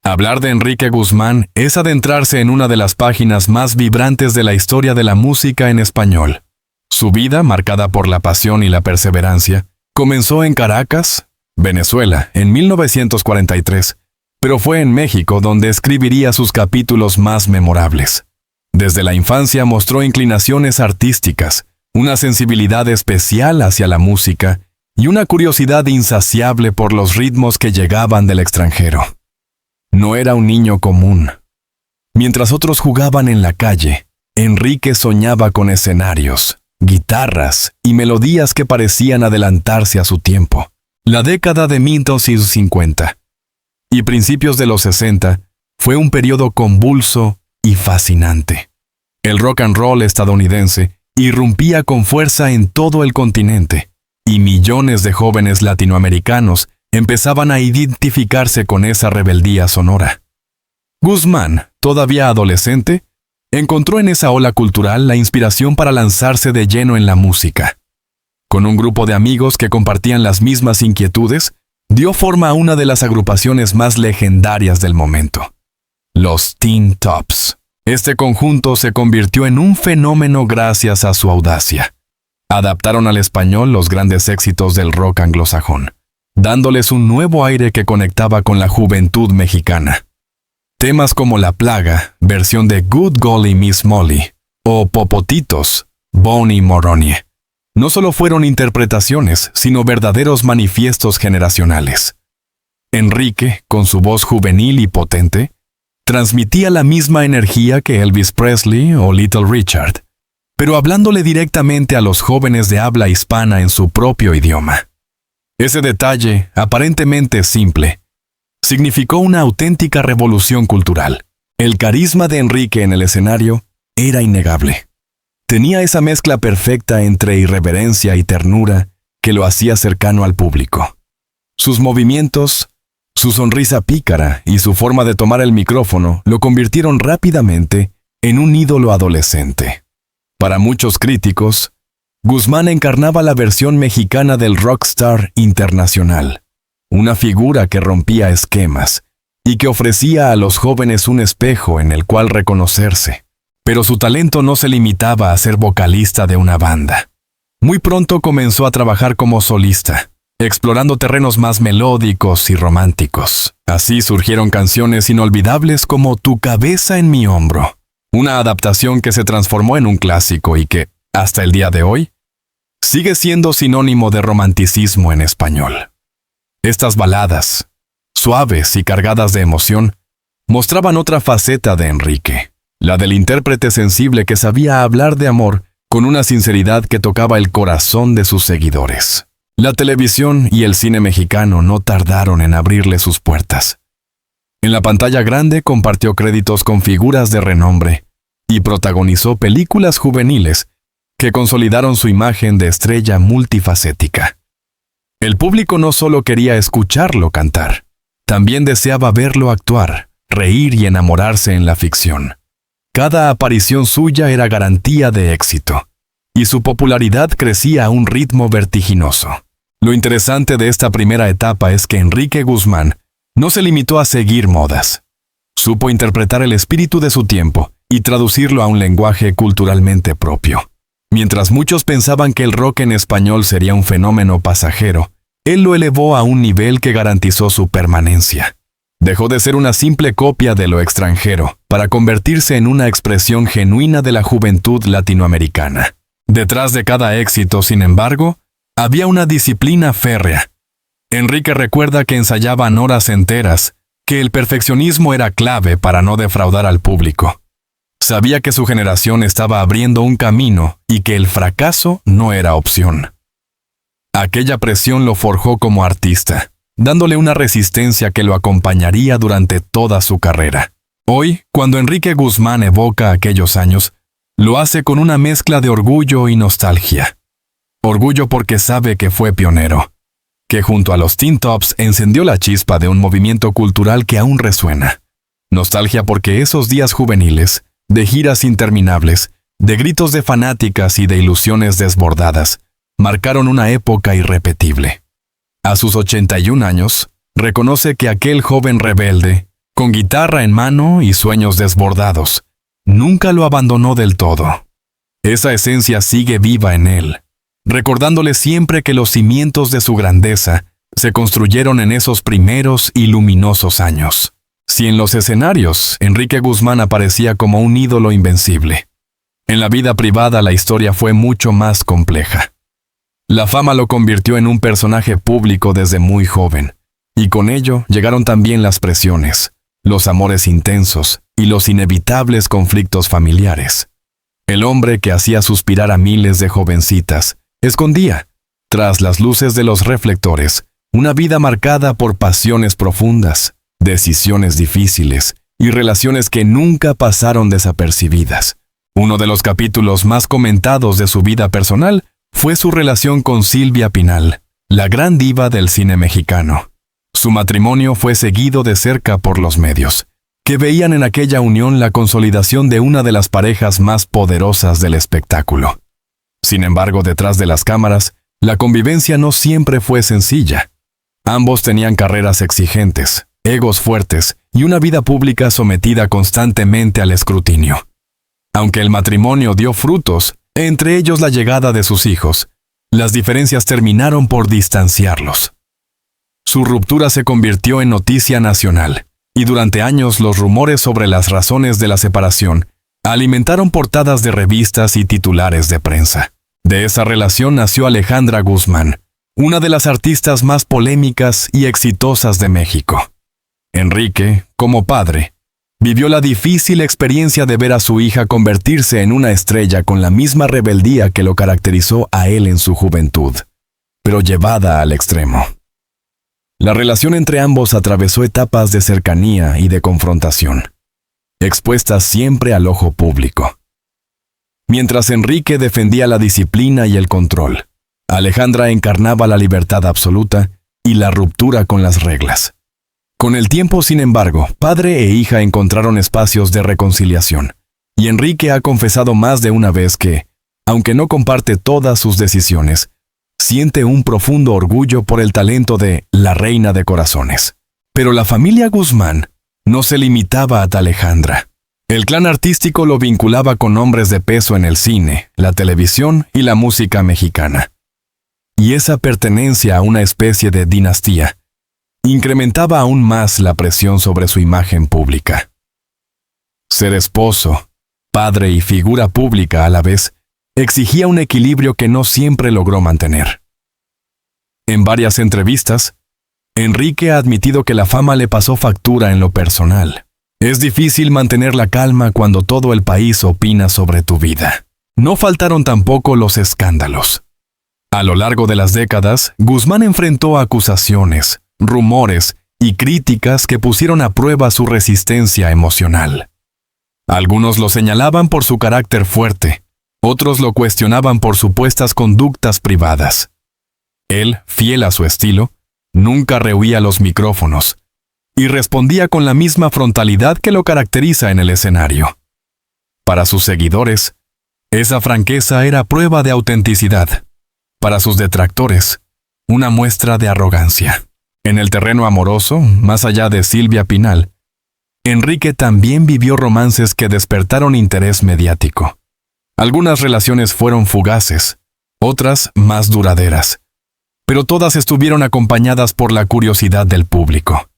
Hablar de Enrique Guzmán es adentrarse en una de las páginas más vibrantes de la historia de la música en español. Su vida, marcada por la pasión y la perseverancia, comenzó en Caracas, Venezuela, en 1943, pero fue en México donde escribiría sus capítulos más memorables. Desde la infancia mostró inclinaciones artísticas, una sensibilidad especial hacia la música y una curiosidad insaciable por los ritmos que llegaban del extranjero. No era un niño común. Mientras otros jugaban en la calle, Enrique soñaba con escenarios, guitarras y melodías que parecían adelantarse a su tiempo. La década de 1950 y principios de los 60 fue un periodo convulso y fascinante. El rock and roll estadounidense irrumpía con fuerza en todo el continente, y millones de jóvenes latinoamericanos empezaban a identificarse con esa rebeldía sonora. Guzmán, todavía adolescente, encontró en esa ola cultural la inspiración para lanzarse de lleno en la música. Con un grupo de amigos que compartían las mismas inquietudes, dio forma a una de las agrupaciones más legendarias del momento, los Teen Tops. Este conjunto se convirtió en un fenómeno gracias a su audacia. Adaptaron al español los grandes éxitos del rock anglosajón, dándoles un nuevo aire que conectaba con la juventud mexicana. Temas como La Plaga, versión de Good Golly Miss Molly, o Popotitos, Bonnie Moroni, no solo fueron interpretaciones, sino verdaderos manifiestos generacionales. Enrique, con su voz juvenil y potente, transmitía la misma energía que Elvis Presley o Little Richard, pero hablándole directamente a los jóvenes de habla hispana en su propio idioma. Ese detalle, aparentemente simple, significó una auténtica revolución cultural. El carisma de Enrique en el escenario era innegable. Tenía esa mezcla perfecta entre irreverencia y ternura que lo hacía cercano al público. Sus movimientos, su sonrisa pícara y su forma de tomar el micrófono lo convirtieron rápidamente en un ídolo adolescente. Para muchos críticos, Guzmán encarnaba la versión mexicana del rockstar internacional, una figura que rompía esquemas y que ofrecía a los jóvenes un espejo en el cual reconocerse. Pero su talento no se limitaba a ser vocalista de una banda. Muy pronto comenzó a trabajar como solista, explorando terrenos más melódicos y románticos. Así surgieron canciones inolvidables como Tu cabeza en mi hombro, una adaptación que se transformó en un clásico y que, hasta el día de hoy, sigue siendo sinónimo de romanticismo en español. Estas baladas, suaves y cargadas de emoción, mostraban otra faceta de Enrique, la del intérprete sensible que sabía hablar de amor con una sinceridad que tocaba el corazón de sus seguidores. La televisión y el cine mexicano no tardaron en abrirle sus puertas. En la pantalla grande compartió créditos con figuras de renombre y protagonizó películas juveniles que consolidaron su imagen de estrella multifacética. El público no solo quería escucharlo cantar, también deseaba verlo actuar, reír y enamorarse en la ficción. Cada aparición suya era garantía de éxito, y su popularidad crecía a un ritmo vertiginoso. Lo interesante de esta primera etapa es que Enrique Guzmán no se limitó a seguir modas. Supo interpretar el espíritu de su tiempo y traducirlo a un lenguaje culturalmente propio. Mientras muchos pensaban que el rock en español sería un fenómeno pasajero, él lo elevó a un nivel que garantizó su permanencia. Dejó de ser una simple copia de lo extranjero para convertirse en una expresión genuina de la juventud latinoamericana. Detrás de cada éxito, sin embargo, había una disciplina férrea. Enrique recuerda que ensayaban horas enteras, que el perfeccionismo era clave para no defraudar al público. Sabía que su generación estaba abriendo un camino y que el fracaso no era opción. Aquella presión lo forjó como artista, dándole una resistencia que lo acompañaría durante toda su carrera. Hoy, cuando Enrique Guzmán evoca aquellos años, lo hace con una mezcla de orgullo y nostalgia. Orgullo porque sabe que fue pionero, que junto a los Teen Tops encendió la chispa de un movimiento cultural que aún resuena. Nostalgia porque esos días juveniles, de giras interminables, de gritos de fanáticas y de ilusiones desbordadas, marcaron una época irrepetible. A sus 81 años, reconoce que aquel joven rebelde Con guitarra en mano y sueños desbordados, nunca lo abandonó del todo. Esa esencia sigue viva en él, recordándole siempre que los cimientos de su grandeza se construyeron en esos primeros y luminosos años. Si en los escenarios Enrique Guzmán aparecía como un ídolo invencible, en la vida privada la historia fue mucho más compleja. La fama lo convirtió en un personaje público desde muy joven, y con ello llegaron también las presiones, los amores intensos y los inevitables conflictos familiares. El hombre que hacía suspirar a miles de jovencitas escondía, tras las luces de los reflectores, una vida marcada por pasiones profundas, decisiones difíciles y relaciones que nunca pasaron desapercibidas. Uno de los capítulos más comentados de su vida personal fue su relación con Silvia Pinal, la gran diva del cine mexicano. Su matrimonio fue seguido de cerca por los medios, que veían en aquella unión la consolidación de una de las parejas más poderosas del espectáculo. Sin embargo, detrás de las cámaras, la convivencia no siempre fue sencilla. Ambos tenían carreras exigentes, egos fuertes y una vida pública sometida constantemente al escrutinio. Aunque el matrimonio dio frutos, entre ellos la llegada de sus hijos, las diferencias terminaron por distanciarlos. Su ruptura se convirtió en noticia nacional, y durante años los rumores sobre las razones de la separación alimentaron portadas de revistas y titulares de prensa. De esa relación nació Alejandra Guzmán, una de las artistas más polémicas y exitosas de México. Enrique, como padre, vivió la difícil experiencia de ver a su hija convertirse en una estrella con la misma rebeldía que lo caracterizó a él en su juventud, pero llevada al extremo. La relación entre ambos atravesó etapas de cercanía y de confrontación, expuestas siempre al ojo público. Mientras Enrique defendía la disciplina y el control, Alejandra encarnaba la libertad absoluta y la ruptura con las reglas. Con el tiempo, sin embargo, padre e hija encontraron espacios de reconciliación, y Enrique ha confesado más de una vez que, aunque no comparte todas sus decisiones, siente un profundo orgullo por el talento de la reina de corazones. Pero la familia Guzmán no se limitaba a Alejandra. El clan artístico lo vinculaba con hombres de peso en el cine, la televisión y la música mexicana. Y esa pertenencia a una especie de dinastía incrementaba aún más la presión sobre su imagen pública. Ser esposo, padre y figura pública a la vez exigía un equilibrio que no siempre logró mantener. En varias entrevistas, Enrique ha admitido que la fama le pasó factura en lo personal. Es difícil mantener la calma cuando todo el país opina sobre tu vida. No faltaron tampoco los escándalos. A lo largo de las décadas, Guzmán enfrentó acusaciones, rumores y críticas que pusieron a prueba su resistencia emocional. Algunos lo señalaban por su carácter fuerte, otros lo cuestionaban por supuestas conductas privadas. Él, fiel a su estilo, nunca rehuía los micrófonos y respondía con la misma frontalidad que lo caracteriza en el escenario. Para sus seguidores, esa franqueza era prueba de autenticidad. Para sus detractores, una muestra de arrogancia. En el terreno amoroso, más allá de Silvia Pinal, Enrique también vivió romances que despertaron interés mediático. Algunas relaciones fueron fugaces, otras más duraderas, pero todas estuvieron acompañadas por la curiosidad del público.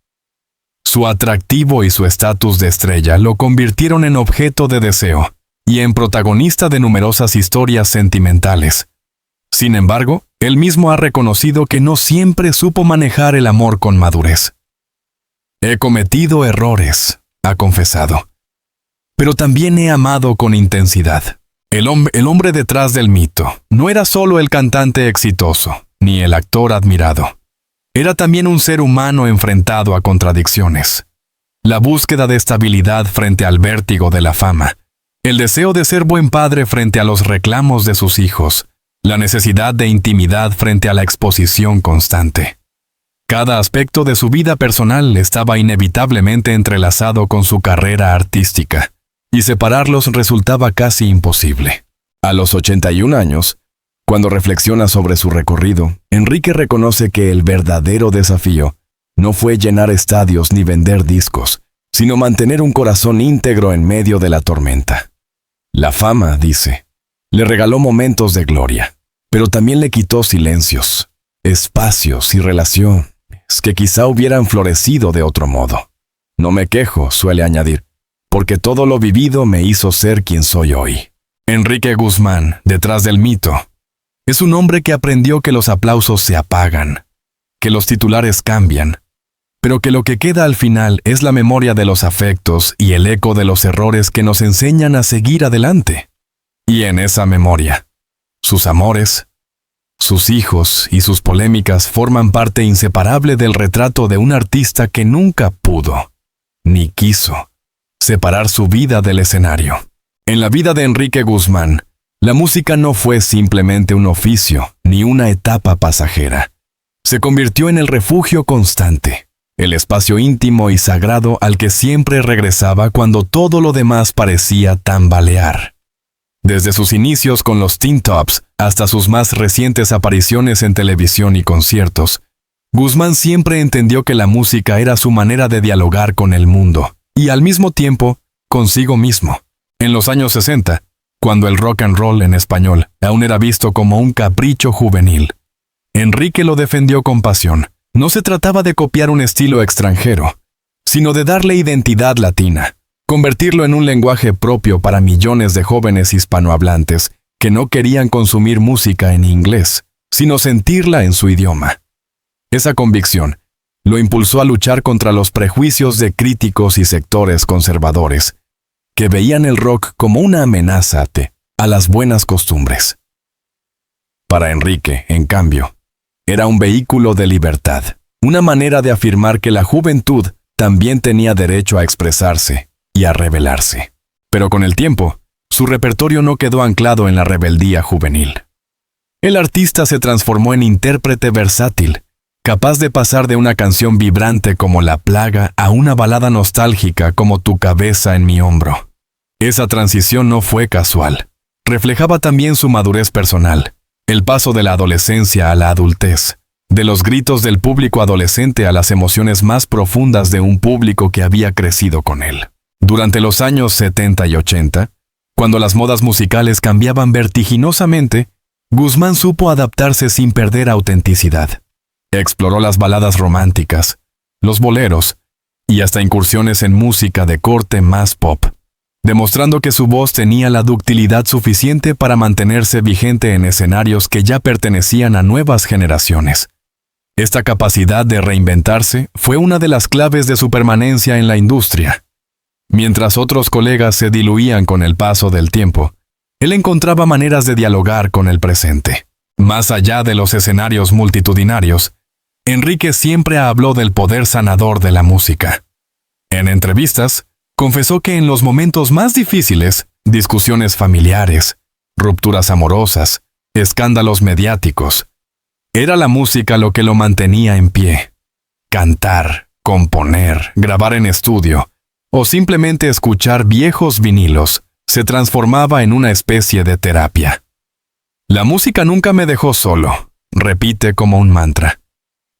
Su atractivo y su estatus de estrella lo convirtieron en objeto de deseo y en protagonista de numerosas historias sentimentales. Sin embargo, él mismo ha reconocido que no siempre supo manejar el amor con madurez. He cometido errores, ha confesado, pero también he amado con intensidad. El hombre detrás del mito no era solo el cantante exitoso, ni el actor admirado. Era también un ser humano enfrentado a contradicciones. La búsqueda de estabilidad frente al vértigo de la fama, el deseo de ser buen padre frente a los reclamos de sus hijos, la necesidad de intimidad frente a la exposición constante. Cada aspecto de su vida personal estaba inevitablemente entrelazado con su carrera artística, y separarlos resultaba casi imposible. A los 81 años, cuando reflexiona sobre su recorrido, Enrique reconoce que el verdadero desafío no fue llenar estadios ni vender discos, sino mantener un corazón íntegro en medio de la tormenta. La fama, dice, le regaló momentos de gloria, pero también le quitó silencios, espacios y relaciones que quizá hubieran florecido de otro modo. No me quejo, suele añadir, porque todo lo vivido me hizo ser quien soy hoy. Enrique Guzmán, detrás del mito, es un hombre que aprendió que los aplausos se apagan, que los titulares cambian, pero que lo que queda al final es la memoria de los afectos y el eco de los errores que nos enseñan a seguir adelante. Y en esa memoria, sus amores, sus hijos y sus polémicas forman parte inseparable del retrato de un artista que nunca pudo, ni quiso, separar su vida del escenario. En la vida de Enrique Guzmán, la música no fue simplemente un oficio ni una etapa pasajera. Se convirtió en el refugio constante, el espacio íntimo y sagrado al que siempre regresaba cuando todo lo demás parecía tambalear. Desde sus inicios con los Teen Tops hasta sus más recientes apariciones en televisión y conciertos, Guzmán siempre entendió que la música era su manera de dialogar con el mundo y al mismo tiempo consigo mismo. En los años 60, cuando el rock and roll en español aún era visto como un capricho juvenil, Enrique lo defendió con pasión. No se trataba de copiar un estilo extranjero, sino de darle identidad latina, convertirlo en un lenguaje propio para millones de jóvenes hispanohablantes que no querían consumir música en inglés, sino sentirla en su idioma. Esa convicción lo impulsó a luchar contra los prejuicios de críticos y sectores conservadores, que veían el rock como una amenaza a las buenas costumbres. Para Enrique, en cambio, era un vehículo de libertad, una manera de afirmar que la juventud también tenía derecho a expresarse y a rebelarse. Pero con el tiempo, su repertorio no quedó anclado en la rebeldía juvenil. El artista se transformó en intérprete versátil, capaz de pasar de una canción vibrante como La Plaga a una balada nostálgica como Tu cabeza en mi hombro. Esa transición no fue casual. Reflejaba también su madurez personal, el paso de la adolescencia a la adultez, de los gritos del público adolescente a las emociones más profundas de un público que había crecido con él. Durante los años 70 y 80, cuando las modas musicales cambiaban vertiginosamente, Guzmán supo adaptarse sin perder autenticidad. Exploró las baladas románticas, los boleros y hasta incursiones en música de corte más pop, demostrando que su voz tenía la ductilidad suficiente para mantenerse vigente en escenarios que ya pertenecían a nuevas generaciones. Esta capacidad de reinventarse fue una de las claves de su permanencia en la industria. Mientras otros colegas se diluían con el paso del tiempo, él encontraba maneras de dialogar con el presente. Más allá de los escenarios multitudinarios, Enrique siempre habló del poder sanador de la música. En entrevistas, confesó que en los momentos más difíciles, discusiones familiares, rupturas amorosas, escándalos mediáticos, era la música lo que lo mantenía en pie. Cantar, componer, grabar en estudio, o simplemente escuchar viejos vinilos, se transformaba en una especie de terapia. La música nunca me dejó solo, repite como un mantra,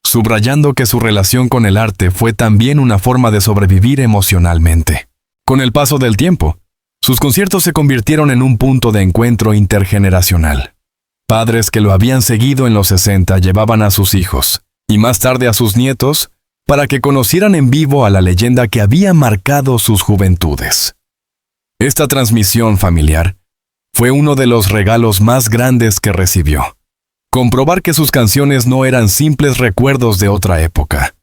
subrayando que su relación con el arte fue también una forma de sobrevivir emocionalmente. Con el paso del tiempo, sus conciertos se convirtieron en un punto de encuentro intergeneracional. Padres que lo habían seguido en los 60 llevaban a sus hijos, y más tarde a sus nietos, para que conocieran en vivo a la leyenda que había marcado sus juventudes. Esta transmisión familiar fue uno de los regalos más grandes que recibió. Comprobar que sus canciones no eran simples recuerdos de otra época,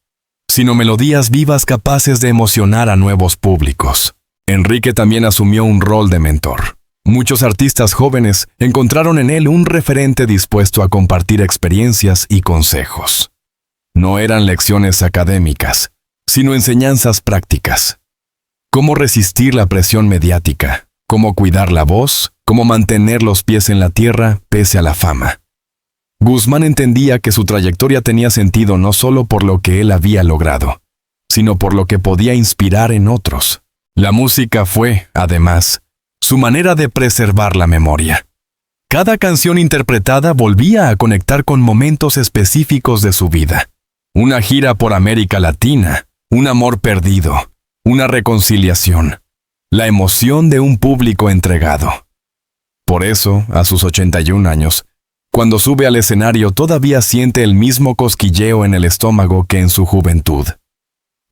sino melodías vivas capaces de emocionar a nuevos públicos. Enrique también asumió un rol de mentor. Muchos artistas jóvenes encontraron en él un referente dispuesto a compartir experiencias y consejos. No eran lecciones académicas, sino enseñanzas prácticas. Cómo resistir la presión mediática, cómo cuidar la voz, cómo mantener los pies en la tierra pese a la fama. Guzmán entendía que su trayectoria tenía sentido no solo por lo que él había logrado, sino por lo que podía inspirar en otros. La música fue, además, su manera de preservar la memoria. Cada canción interpretada volvía a conectar con momentos específicos de su vida. Una gira por América Latina, un amor perdido, una reconciliación, la emoción de un público entregado. Por eso, a sus 81 años, cuando sube al escenario todavía siente el mismo cosquilleo en el estómago que en su juventud.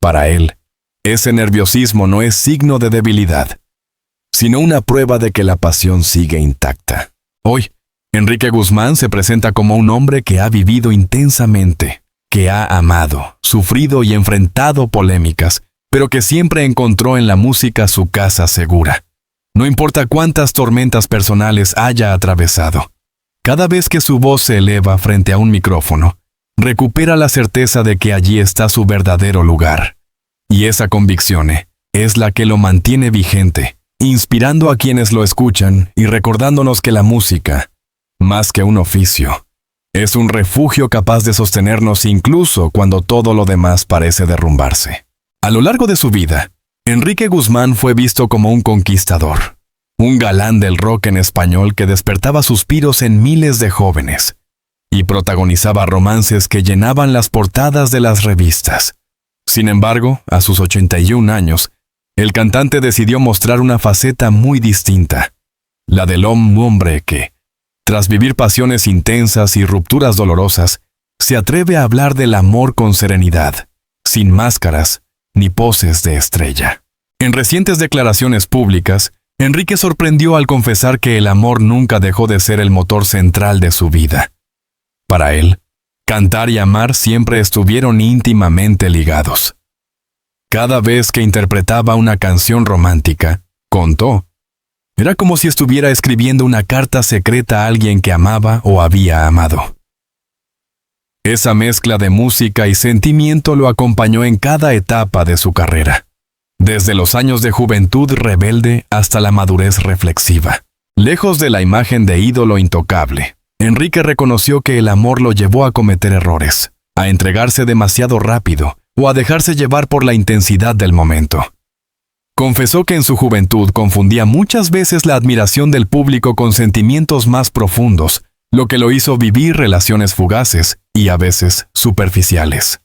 Para él, ese nerviosismo no es signo de debilidad, sino una prueba de que la pasión sigue intacta. Hoy, Enrique Guzmán se presenta como un hombre que ha vivido intensamente, que ha amado, sufrido y enfrentado polémicas, pero que siempre encontró en la música su casa segura. No importa cuántas tormentas personales haya atravesado. Cada vez que su voz se eleva frente a un micrófono, recupera la certeza de que allí está su verdadero lugar. Y esa convicción es la que lo mantiene vigente, inspirando a quienes lo escuchan y recordándonos que la música, más que un oficio, es un refugio capaz de sostenernos incluso cuando todo lo demás parece derrumbarse. A lo largo de su vida, Enrique Guzmán fue visto como un conquistador, un galán del rock en español que despertaba suspiros en miles de jóvenes y protagonizaba romances que llenaban las portadas de las revistas. Sin embargo, a sus 81 años, el cantante decidió mostrar una faceta muy distinta, la del hombre que, tras vivir pasiones intensas y rupturas dolorosas, se atreve a hablar del amor con serenidad, sin máscaras ni poses de estrella. En recientes declaraciones públicas, Enrique sorprendió al confesar que el amor nunca dejó de ser el motor central de su vida. Para él, cantar y amar siempre estuvieron íntimamente ligados. Cada vez que interpretaba una canción romántica, contó, era como si estuviera escribiendo una carta secreta a alguien que amaba o había amado. Esa mezcla de música y sentimiento lo acompañó en cada etapa de su carrera, desde los años de juventud rebelde hasta la madurez reflexiva. Lejos de la imagen de ídolo intocable, Enrique reconoció que el amor lo llevó a cometer errores, a entregarse demasiado rápido o a dejarse llevar por la intensidad del momento. Confesó que en su juventud confundía muchas veces la admiración del público con sentimientos más profundos, lo que lo hizo vivir relaciones fugaces y a veces superficiales.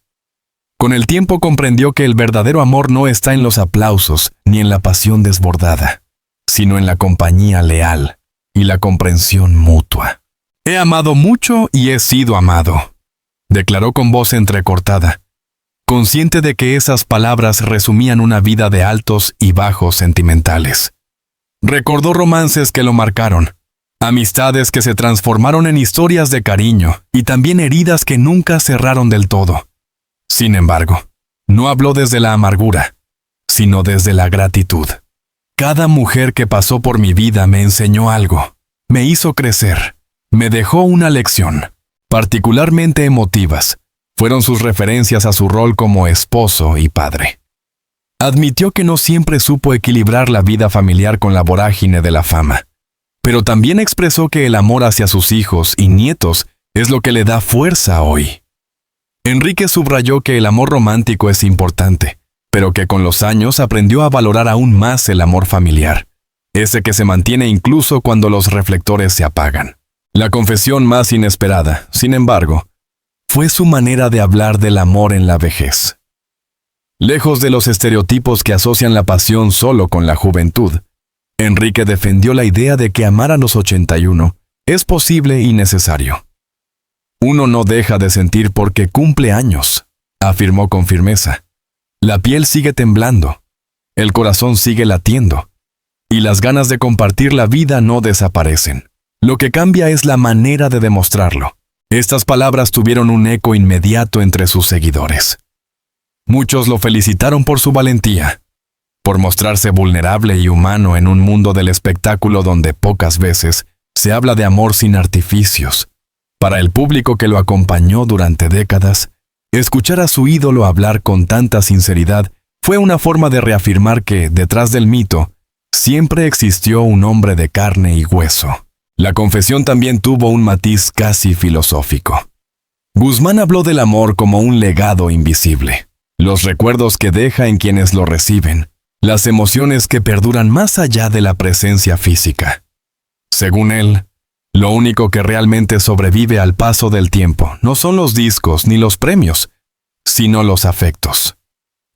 Con el tiempo comprendió que el verdadero amor no está en los aplausos ni en la pasión desbordada, sino en la compañía leal y la comprensión mutua. He amado mucho y he sido amado, declaró con voz entrecortada, consciente de que esas palabras resumían una vida de altos y bajos sentimentales. Recordó romances que lo marcaron, amistades que se transformaron en historias de cariño y también heridas que nunca cerraron del todo. Sin embargo, no habló desde la amargura, sino desde la gratitud. Cada mujer que pasó por mi vida me enseñó algo, me hizo crecer, me dejó una lección. Particularmente emotivas fueron sus referencias a su rol como esposo y padre. Admitió que no siempre supo equilibrar la vida familiar con la vorágine de la fama, pero también expresó que el amor hacia sus hijos y nietos es lo que le da fuerza hoy. Enrique subrayó que el amor romántico es importante, pero que con los años aprendió a valorar aún más el amor familiar, ese que se mantiene incluso cuando los reflectores se apagan. La confesión más inesperada, sin embargo, fue su manera de hablar del amor en la vejez. Lejos de los estereotipos que asocian la pasión solo con la juventud, Enrique defendió la idea de que amar a los 81 es posible y necesario. Uno no deja de sentir porque cumple años, afirmó con firmeza. La piel sigue temblando, el corazón sigue latiendo, y las ganas de compartir la vida no desaparecen. Lo que cambia es la manera de demostrarlo. Estas palabras tuvieron un eco inmediato entre sus seguidores. Muchos lo felicitaron por su valentía, por mostrarse vulnerable y humano en un mundo del espectáculo donde pocas veces se habla de amor sin artificios. Para el público que lo acompañó durante décadas, escuchar a su ídolo hablar con tanta sinceridad fue una forma de reafirmar que, detrás del mito, siempre existió un hombre de carne y hueso. La confesión también tuvo un matiz casi filosófico. Guzmán habló del amor como un legado invisible, los recuerdos que deja en quienes lo reciben, las emociones que perduran más allá de la presencia física. Según él, lo único que realmente sobrevive al paso del tiempo no son los discos ni los premios, sino los afectos.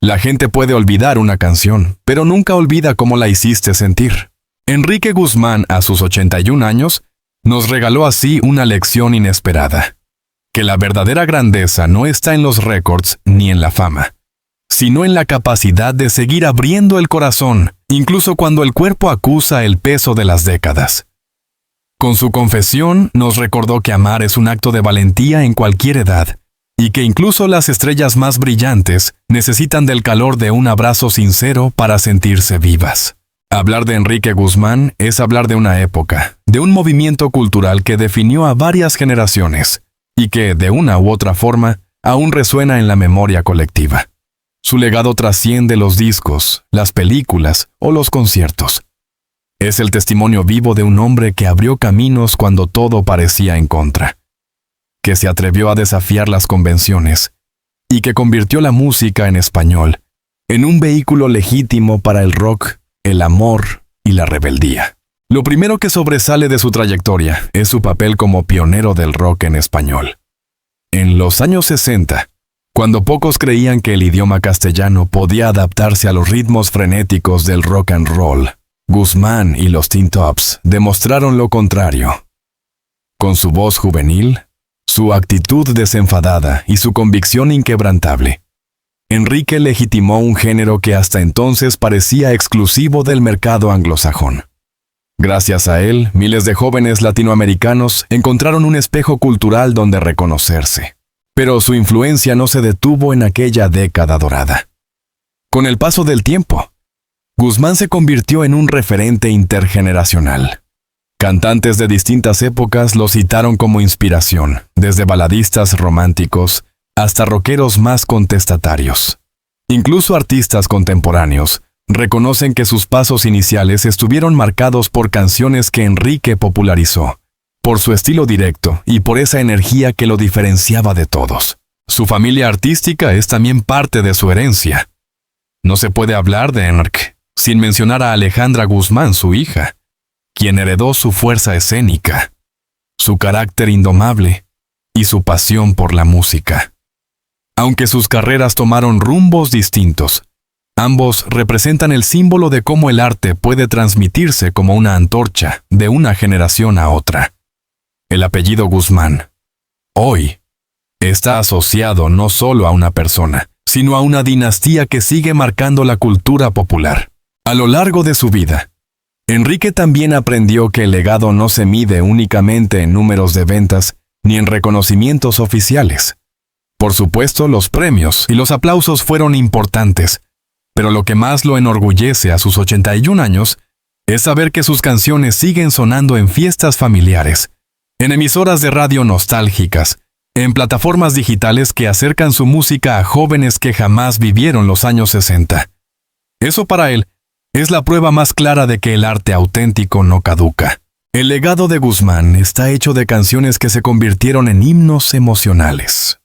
La gente puede olvidar una canción, pero nunca olvida cómo la hiciste sentir. Enrique Guzmán, a sus 81 años, nos regaló así una lección inesperada. Que la verdadera grandeza no está en los récords ni en la fama, sino en la capacidad de seguir abriendo el corazón, incluso cuando el cuerpo acusa el peso de las décadas. Con su confesión nos recordó que amar es un acto de valentía en cualquier edad, y que incluso las estrellas más brillantes necesitan del calor de un abrazo sincero para sentirse vivas. Hablar de Enrique Guzmán es hablar de una época, de un movimiento cultural que definió a varias generaciones, y que, de una u otra forma, aún resuena en la memoria colectiva. Su legado trasciende los discos, las películas o los conciertos. Es el testimonio vivo de un hombre que abrió caminos cuando todo parecía en contra, que se atrevió a desafiar las convenciones y que convirtió la música en español en un vehículo legítimo para el rock, el amor y la rebeldía. Lo primero que sobresale de su trayectoria es su papel como pionero del rock en español. En los años 60, cuando pocos creían que el idioma castellano podía adaptarse a los ritmos frenéticos del rock and roll, Guzmán y los Teen Tops demostraron lo contrario. Con su voz juvenil, su actitud desenfadada y su convicción inquebrantable, Enrique legitimó un género que hasta entonces parecía exclusivo del mercado anglosajón. Gracias a él, miles de jóvenes latinoamericanos encontraron un espejo cultural donde reconocerse. Pero su influencia no se detuvo en aquella década dorada. Con el paso del tiempo, Guzmán se convirtió en un referente intergeneracional. Cantantes de distintas épocas lo citaron como inspiración, desde baladistas románticos hasta rockeros más contestatarios. Incluso artistas contemporáneos reconocen que sus pasos iniciales estuvieron marcados por canciones que Enrique popularizó, por su estilo directo y por esa energía que lo diferenciaba de todos. Su familia artística es también parte de su herencia. No se puede hablar de Enrique sin mencionar a Alejandra Guzmán, su hija, quien heredó su fuerza escénica, su carácter indomable y su pasión por la música. Aunque sus carreras tomaron rumbos distintos, ambos representan el símbolo de cómo el arte puede transmitirse como una antorcha de una generación a otra. El apellido Guzmán, hoy, está asociado no solo a una persona, sino a una dinastía que sigue marcando la cultura popular. A lo largo de su vida, Enrique también aprendió que el legado no se mide únicamente en números de ventas ni en reconocimientos oficiales. Por supuesto, los premios y los aplausos fueron importantes, pero lo que más lo enorgullece a sus 81 años es saber que sus canciones siguen sonando en fiestas familiares, en emisoras de radio nostálgicas, en plataformas digitales que acercan su música a jóvenes que jamás vivieron los años 60. Eso para él es la prueba más clara de que el arte auténtico no caduca. El legado de Guzmán está hecho de canciones que se convirtieron en himnos emocionales.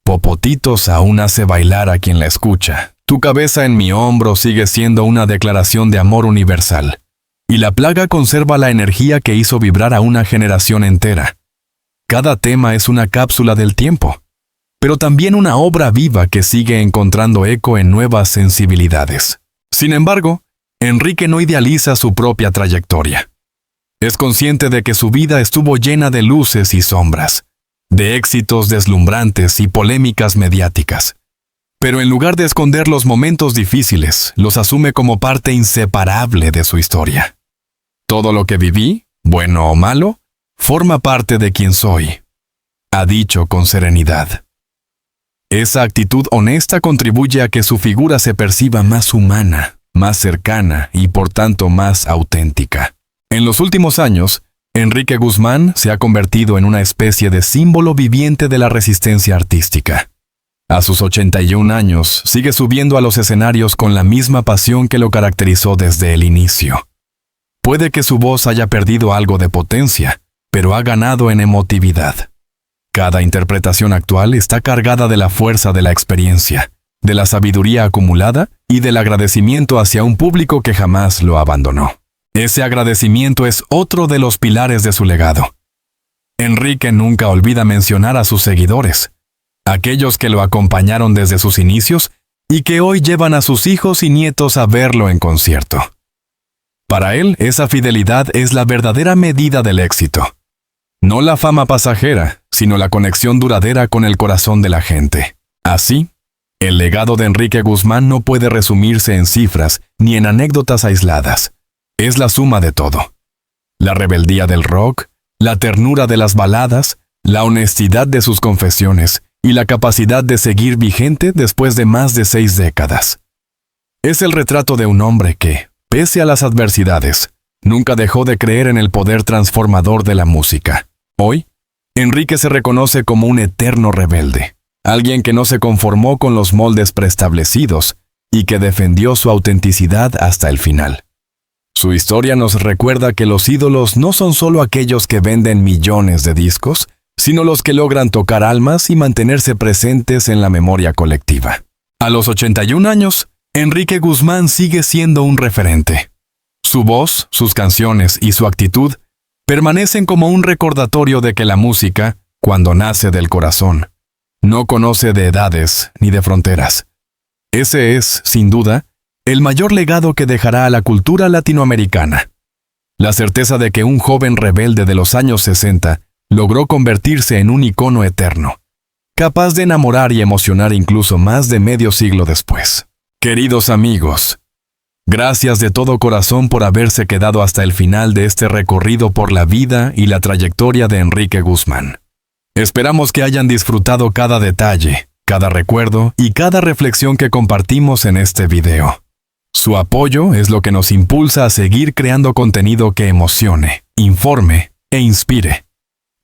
Popotitos aún hace bailar a quien la escucha. Tu cabeza en mi hombro sigue siendo una declaración de amor universal. Y La plaga conserva la energía que hizo vibrar a una generación entera. Cada tema es una cápsula del tiempo, pero también una obra viva que sigue encontrando eco en nuevas sensibilidades. Sin embargo, Enrique no idealiza su propia trayectoria. Es consciente de que su vida estuvo llena de luces y sombras, de éxitos deslumbrantes y polémicas mediáticas. Pero en lugar de esconder los momentos difíciles, los asume como parte inseparable de su historia. Todo lo que viví, bueno o malo, forma parte de quien soy, ha dicho con serenidad. Esa actitud honesta contribuye a que su figura se perciba más humana, más cercana y por tanto más auténtica. En los últimos años, Enrique Guzmán se ha convertido en una especie de símbolo viviente de la resistencia artística. A sus 81 años, sigue subiendo a los escenarios con la misma pasión que lo caracterizó desde el inicio. Puede que su voz haya perdido algo de potencia, pero ha ganado en emotividad. Cada interpretación actual está cargada de la fuerza de la experiencia, de la sabiduría acumulada y del agradecimiento hacia un público que jamás lo abandonó. Ese agradecimiento es otro de los pilares de su legado. Enrique nunca olvida mencionar a sus seguidores, aquellos que lo acompañaron desde sus inicios y que hoy llevan a sus hijos y nietos a verlo en concierto. Para él, esa fidelidad es la verdadera medida del éxito. No la fama pasajera, sino la conexión duradera con el corazón de la gente. Así, el legado de Enrique Guzmán no puede resumirse en cifras ni en anécdotas aisladas. Es la suma de todo. La rebeldía del rock, la ternura de las baladas, la honestidad de sus confesiones y la capacidad de seguir vigente después de más de 6 décadas. Es el retrato de un hombre que, pese a las adversidades, nunca dejó de creer en el poder transformador de la música. Hoy, Enrique se reconoce como un eterno rebelde, alguien que no se conformó con los moldes preestablecidos y que defendió su autenticidad hasta el final. Su historia nos recuerda que los ídolos no son solo aquellos que venden millones de discos, sino los que logran tocar almas y mantenerse presentes en la memoria colectiva. A los 81 años, Enrique Guzmán sigue siendo un referente. Su voz, sus canciones y su actitud permanecen como un recordatorio de que la música, cuando nace del corazón, no conoce de edades ni de fronteras. Ese es, sin duda, el mayor legado que dejará a la cultura latinoamericana. La certeza de que un joven rebelde de los años 60 logró convertirse en un icono eterno, capaz de enamorar y emocionar incluso más de medio siglo después. Queridos amigos, gracias de todo corazón por haberse quedado hasta el final de este recorrido por la vida y la trayectoria de Enrique Guzmán. Esperamos que hayan disfrutado cada detalle, cada recuerdo y cada reflexión que compartimos en este video. Su apoyo es lo que nos impulsa a seguir creando contenido que emocione, informe e inspire.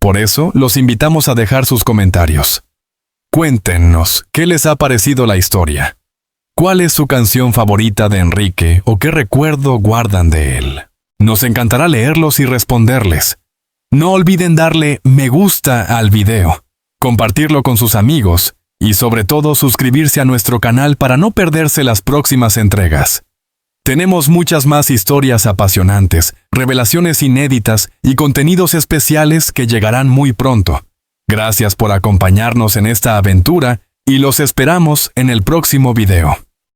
Por eso, los invitamos a dejar sus comentarios. Cuéntenos, ¿qué les ha parecido la historia? ¿Cuál es su canción favorita de Enrique o qué recuerdo guardan de él? Nos encantará leerlos y responderles. No olviden darle me gusta al video, compartirlo con sus amigos y sobre todo suscribirse a nuestro canal para no perderse las próximas entregas. Tenemos muchas más historias apasionantes, revelaciones inéditas y contenidos especiales que llegarán muy pronto. Gracias por acompañarnos en esta aventura y los esperamos en el próximo video.